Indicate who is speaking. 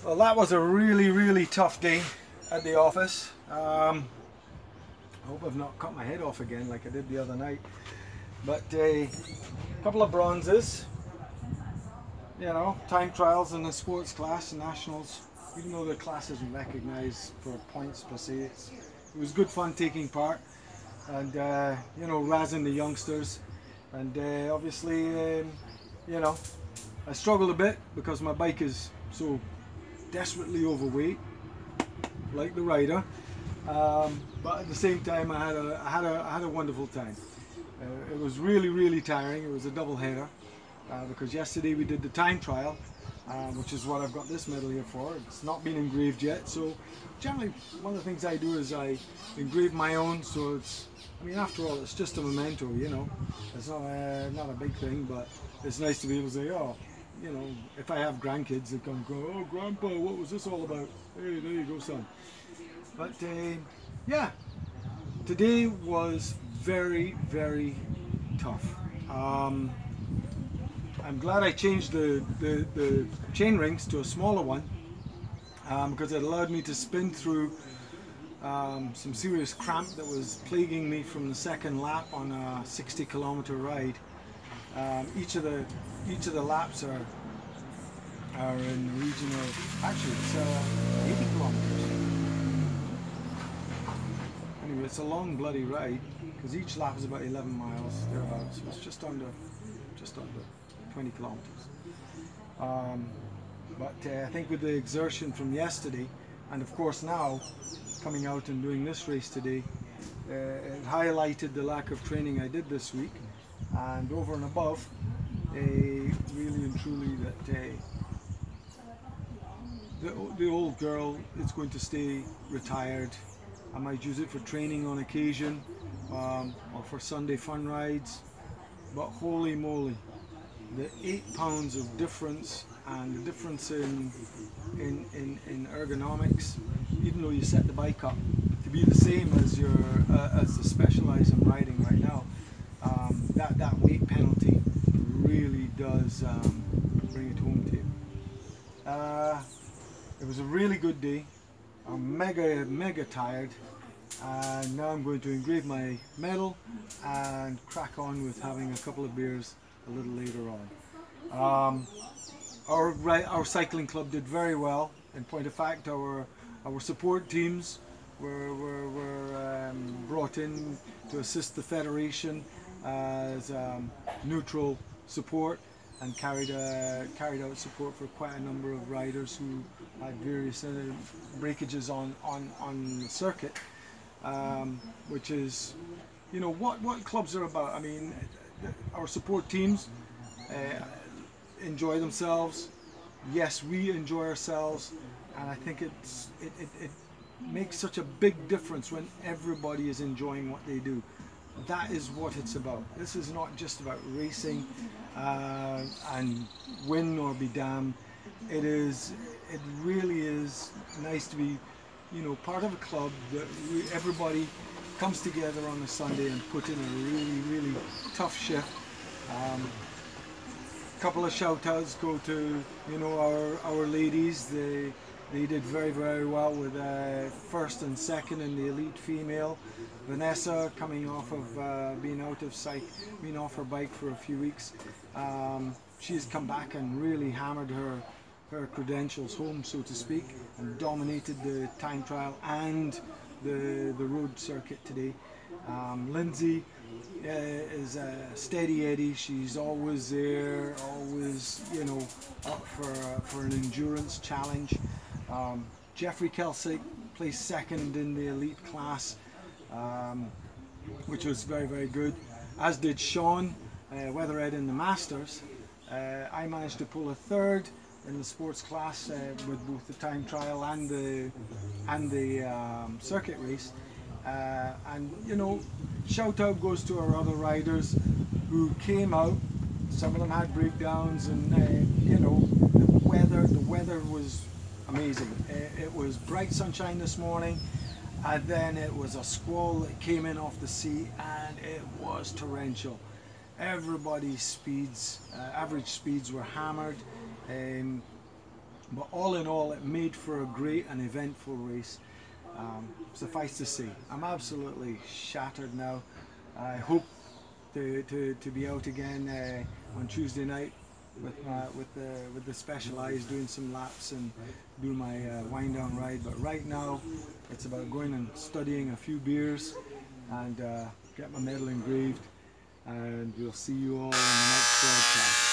Speaker 1: Well, that was a really tough day at the office. I hope I've not cut my head off again like I did the other night. But a couple of bronzes, you know, time trials in the sports class and nationals, even though the class isn't recognised for points per se. It was good fun taking part and, you know, razzing the youngsters. And obviously, you know, I struggled a bit because my bike is so desperately overweight, like the rider, but at the same time I had a wonderful time. It was really tiring. It was a double header because yesterday we did the time trial, which is what I've got this medal here for. It's not been engraved yet, so generally one of the things I do is I engrave my own, so it's, I mean, after all, it's just a memento, you know. It's not a big thing, but it's nice to be able to say, oh, you know, if I have grandkids, they come go, oh, Grandpa, what was this all about? Hey, there you go, son. But yeah, today was very tough. I'm glad I changed the chain rings to a smaller one because it allowed me to spin through some serious cramp that was plaguing me from the second lap on a 60-kilometer ride. Each of the laps are in the region of, actually it's 80 kilometers. Anyway, it's a long bloody ride because each lap is about 11 miles thereabouts, so it's just under 20 kilometers. But I think with the exertion from yesterday, and of course now coming out and doing this race today, it highlighted the lack of training I did this week, and over and above, really and truly that the old girl is going to stay retired. I might use it for training on occasion or for Sunday fun rides, but holy moly, the 8 pounds of difference and the difference in ergonomics, even though you set the bike up to be the same as your as the Specialized I'm riding right now, that weight penalty really does bring it home to you. It was a really good day. I'm mega tired, and now I'm going to engrave my medal and crack on with having a couple of beers a little later on. Our cycling club did very well. In point of fact, our support teams were brought in to assist the federation as neutral support, and carried out support for quite a number of riders who had various breakages on the circuit, which is, you know, what clubs are about. I mean, our support teams enjoy themselves. Yes, we enjoy ourselves, and I think it makes such a big difference when everybody is enjoying what they do. That is what it's about. This is not just about racing and win or be damned. It really is nice to be, you know, part of a club that everybody comes together on a Sunday and put in a really tough shift. Couple of shout outs go to, you know, our ladies. They did very well with first and second in the elite female. Vanessa, coming off of being off her bike for a few weeks, she's come back and really hammered her credentials home, so to speak, and dominated the time trial and the road circuit today. Lindsay is a steady Eddie. She's always there, always, you know, up for an endurance challenge. Jeffrey Kelsick placed second in the elite class, which was very good, as did Sean Weatherhead in the Masters. I managed to pull a third in the sports class with both the time trial and the circuit race. And, you know, shout out goes to our other riders who came out. Some of them had breakdowns, and you know, the weather was amazing. It was bright sunshine this morning, and then it was a squall that came in off the sea, and it was torrential. Everybody's speeds, average speeds, were hammered. But all in all, it made for a great and eventful race. Suffice to say, I'm absolutely shattered now. I hope to be out again on Tuesday night with the Specialized, doing some laps and do my wind down ride. But right now, it's about going and studying a few beers and get my medal engraved. And we'll see you all in the next broadcast.